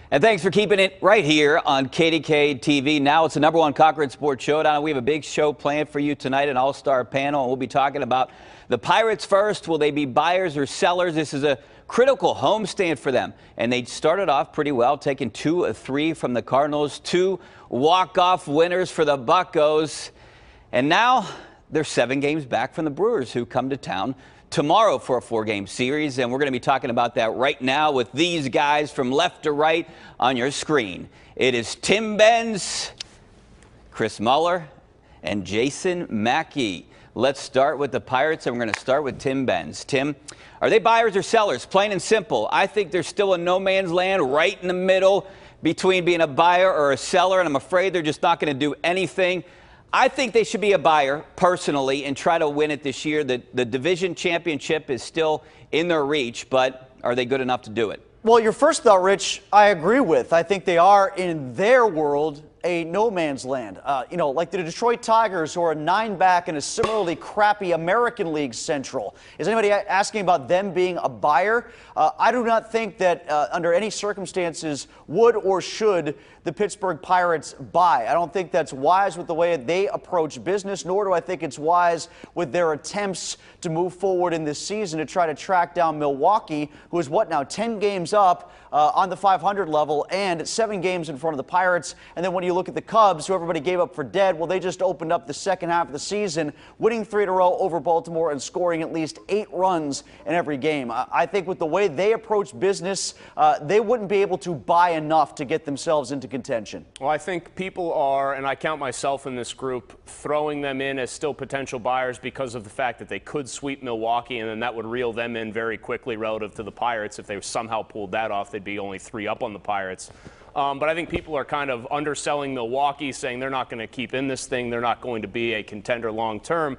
And thanks for keeping it right here on KDKA-TV. Now it's the #1 Cochran Sports Showdown. We have a big show planned for you tonight, an all-star panel. And we'll be talking about the Pirates first. Will they be buyers or sellers? This is a critical homestand for them. And they started off pretty well, taking 2 of 3 from the Cardinals, 2 walk-off winners for the Buccos. And now they're 7 games back from the Brewers, who come to town tomorrow for a 4-game series, and we're going to be talking about that right now with these guys from left to right on your screen. It is Tim Benz, Chris Mueller, and Jason Mackey. Let's start with the Pirates, and we're going to start with Tim Benz. Tim, are they buyers or sellers? Plain and simple. I think there's still a no man's land right in the middle between being a buyer or a seller, and I'm afraid they're just not going to do anything. I think they should be a buyer, personally, and try to win it this year. The division championship is still in their reach, but are they good enough to do it? Well, your first thought, Rich, I agree with. I think they are, in their world, a no man's land. Like the Detroit Tigers, who are a 9-back in a similarly crappy American League Central. Is anybody asking about them being a buyer? I do not think that under any circumstances would or should the Pittsburgh Pirates buy. I don't think that's wise with the way they approach business, nor do I think it's wise with their attempts to move forward in this season to try to track down Milwaukee, who is what now, 10 games up on the 500 level and 7 games in front of the Pirates. And then when you look at the Cubs, who everybody gave up for dead, well, they just opened up the second half of the season, winning 3 in a row over Baltimore and scoring at least 8 runs in every game. I think with the way they approach business, they wouldn't be able to buy enough to get themselves into contention. Well, I think people are, and I count myself in this group, throwing them in as still potential buyers because of the fact that they could sweep Milwaukee, and then that would reel them in very quickly relative to the Pirates. If they somehow pulled that off, they'd be only 3 up on the Pirates. But I think people are kind of underselling Milwaukee, saying they're not going to keep in this thing. They're not going to be a contender long term.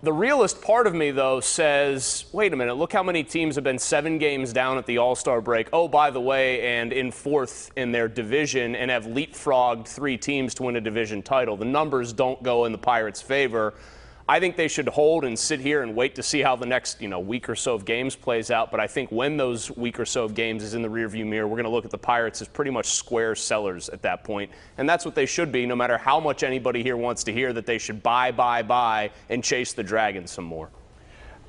The realist part of me, though, says, wait a minute, look how many teams have been 7 games down at the All-Star break. Oh, by the way, and in 4th in their division and have leapfrogged 3 teams to win a division title. The numbers don't go in the Pirates' favor. I think they should hold and sit here and wait to see how the next, week or so of games plays out. But I think when those week or so of games is in the rearview mirror, we're going to look at the Pirates as pretty much square sellers at that point. And that's what they should be, no matter how much anybody here wants to hear that they should buy, and chase the Dragons some more.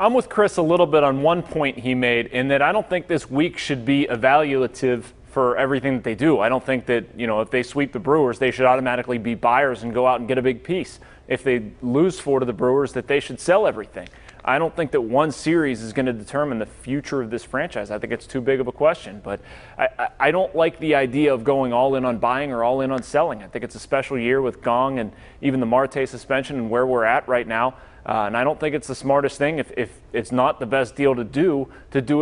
I'm with Chris a little bit on one point he made, in that I don't think this week should be evaluative for everything that they do. I don't think that, if they sweep the Brewers, they should automatically be buyers and go out and get a big piece. If they lose 4 to the Brewers, that they should sell everything. I don't think that one series is going to determine the future of this franchise. I think it's too big of a question. But I don't like the idea of going all in on buying or all in on selling. I think it's a special year with Gong and even the Marte suspension and where we're at right now. And I don't think it's the smartest thing, if it's not the best deal to do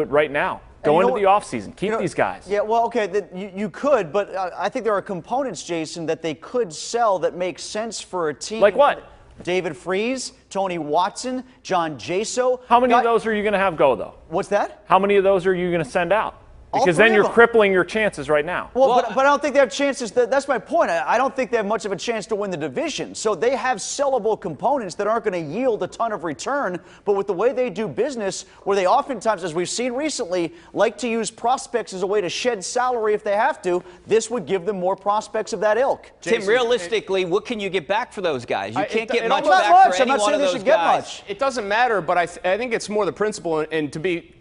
it right now. Go into the offseason. Keep these guys. Yeah, well, okay, you could, but I think there are components, Jason, that they could sell that make sense for a team. Like what? David Freese, Tony Watson, John Jaso. How many of those are you going to have go, though? What's that? How many of those are you going to send out? Because then you're crippling your chances right now. Well, but I don't think they have chances. That's my point. I don't think they have much of a chance to win the division. So they have sellable components that aren't going to yield a ton of return. But with the way they do business, where they oftentimes, as we've seen recently, like to use prospects as a way to shed salary if they have to, this would give them more prospects of that ilk. Jason, Tim, realistically, what can you get back for those guys? You can't get much back for any I'm not one saying of they those should get guys. much. It doesn't matter, but I think it's more the principle. And to be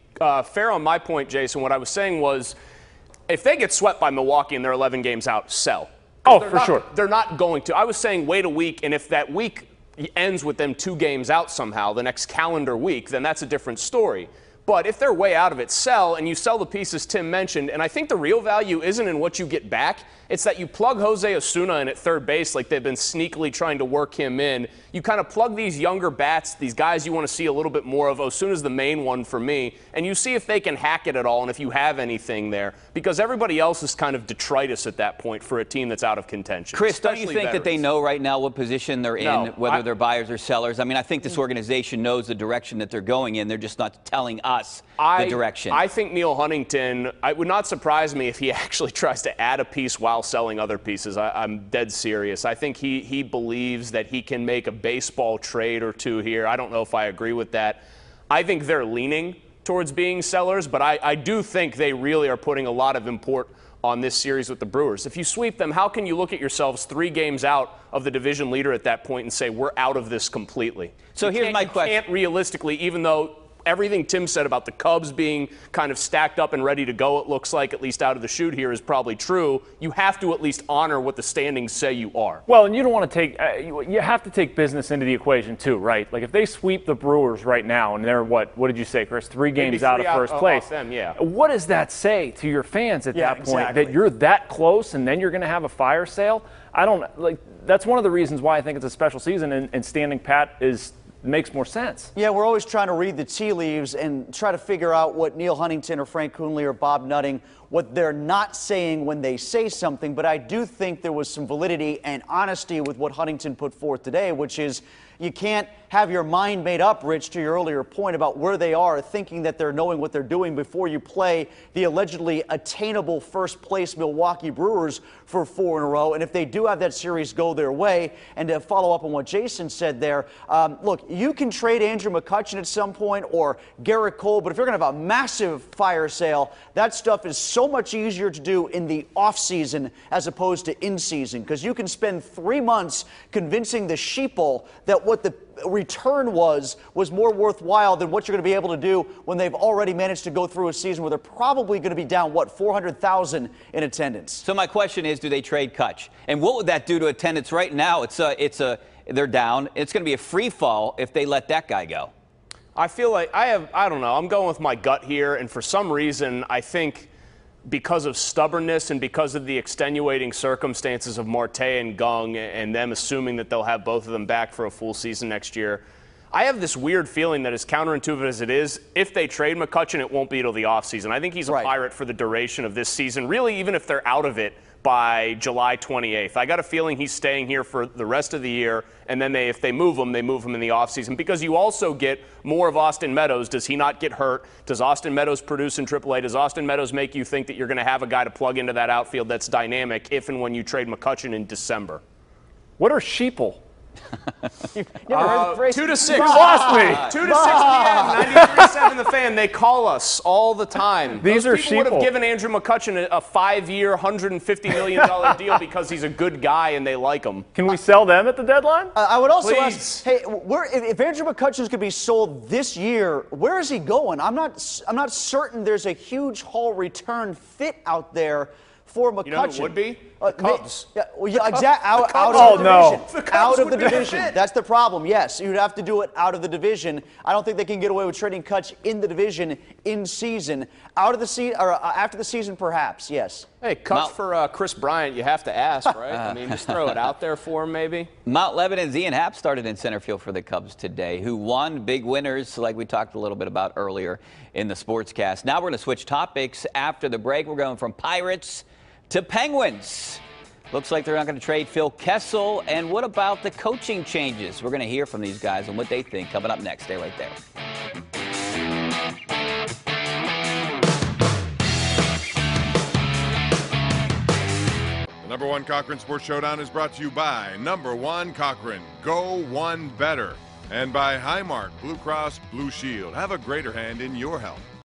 fair on my point, Jason, what I was saying was, if they get swept by Milwaukee and they're 11 games out, sell. Oh, for sure. They're not going to. I was saying wait a week, and if that week ends with them 2 games out somehow the next calendar week, then that's a different story. But if they're way out of it, sell, and you sell the pieces Tim mentioned. And I think the real value isn't in what you get back. It's that you plug Jose Osuna in at third base like they've been sneakily trying to work him in. You kind of plug these younger bats, these guys you want to see a little bit more of. Osuna's the main one for me. And you see if they can hack it at all and if you have anything there. Because everybody else is kind of detritus at that point for a team that's out of contention. Chris, don't you think that they know right now what position they're in, whether they're buyers or sellers? I mean, I think this organization knows the direction that they're going in. They're just not telling us the direction. I think Neil Huntington, it would not surprise me if he actually tries to add a piece while selling other pieces. I'm dead serious. I think he believes that he can make a baseball trade or 2 here. I don't know if I agree with that. I think they're leaning towards being sellers, but I do think they really are putting a lot of import on this series with the Brewers. If you sweep them, how can you look at yourselves 3 games out of the division leader at that point and say, we're out of this completely? So here's my question. You can't realistically, even though everything Tim said about the Cubs being kind of stacked up and ready to go, it looks like, at least out of the chute here, is probably true. You have to at least honor what the standings say you are. Well, and you don't want to take you have to take business into the equation too, right? Like if they sweep the Brewers right now and they're what did you say, Chris? 3 games out of first place. Them, yeah. What does that say to your fans at that point? Exactly. That you're that close and then you're going to have a fire sale? I don't like. That's one of the reasons why I think it's a special season and standing pat makes more sense. Yeah, we're always trying to read the tea leaves and try to figure out what Neil Huntington or Frank Coonley or Bob Nutting, what they're not saying when they say something. But I do think there was some validity and honesty with what Huntington put forth today, which is you can't have your mind made up, Rich, to your earlier point about where they are, thinking that they're knowing what they're doing before you play the allegedly attainable first place Milwaukee Brewers for 4 in a row. And if they do have that series go their way, and to follow up on what Jason said there, look, you can trade Andrew McCutchen at some point or Garrett Cole, but if you're going to have a massive fire sale, that stuff is so much easier to do in the offseason as opposed to in season, because you can spend 3 months convincing the sheeple that what the return was more worthwhile than what you're going to be able to do when they've already managed to go through a season where they're probably going to be down, 400,000 in attendance. So my question is, do they trade Kutch? And what would that do to attendance right now? They're down. It's going to be a free fall if they let that guy go. I feel like I don't know. I'm going with my gut here, and for some reason, I think because of stubbornness and because of the extenuating circumstances of Marte and Gung and them assuming that they'll have both of them back for a full season next year, I have this weird feeling that as counterintuitive as it is, if they trade McCutchen, it won't be till the offseason. I think he's a Pirate for the duration of this season, really even if they're out of it by July 28th. I got a feeling he's staying here for the rest of the year, and then if they move him in the offseason, because you also get more of Austin Meadows. Does he not get hurt? Does Austin Meadows produce in AAA? Does Austin Meadows make you think that you're going to have a guy to plug into that outfield that's dynamic if and when you trade McCutchen in December? What are sheeple? 2 to 6. You lost me. 2 to 6 p.m. 93.7 The Fan. They call us all the time. These are people would have sheeple. given Andrew McCutchen a 5-year, $150 million deal because he's a good guy and they like him. Can we sell them at the deadline? I would also Please. ask, hey, if Andrew McCutchen's going to be sold this year, where is he going? I'm not certain there's a huge haul return fit out there for McCutchen. You know who it would be? The Cubs. Exactly. Out Oh, of the no. division. The Cubs Out of the would be a division. fit. That's the problem. Yes, you'd have to do it out of the division. I don't think they can get away with trading Kutch in the division in season. Out of the season or after the season, perhaps. Yes. Hey, Cubs for Chris Bryant, you have to ask, right? I mean, just throw it out there for him, maybe. Mount Lebanon's Ian Happ started in center field for the Cubs today, who won big winners like we talked a little bit about earlier in the Sportscast. Now we're going to switch topics after the break. We're going from Pirates to Penguins. Looks like they're not going to trade Phil Kessel. And what about the coaching changes? We're going to hear from these guys and what they think coming up next. Stay right there. The #1 Cochran Sports Showdown is brought to you by #1 Cochran, Go One Better, and by Highmark Blue Cross Blue Shield. Have a greater hand in your health.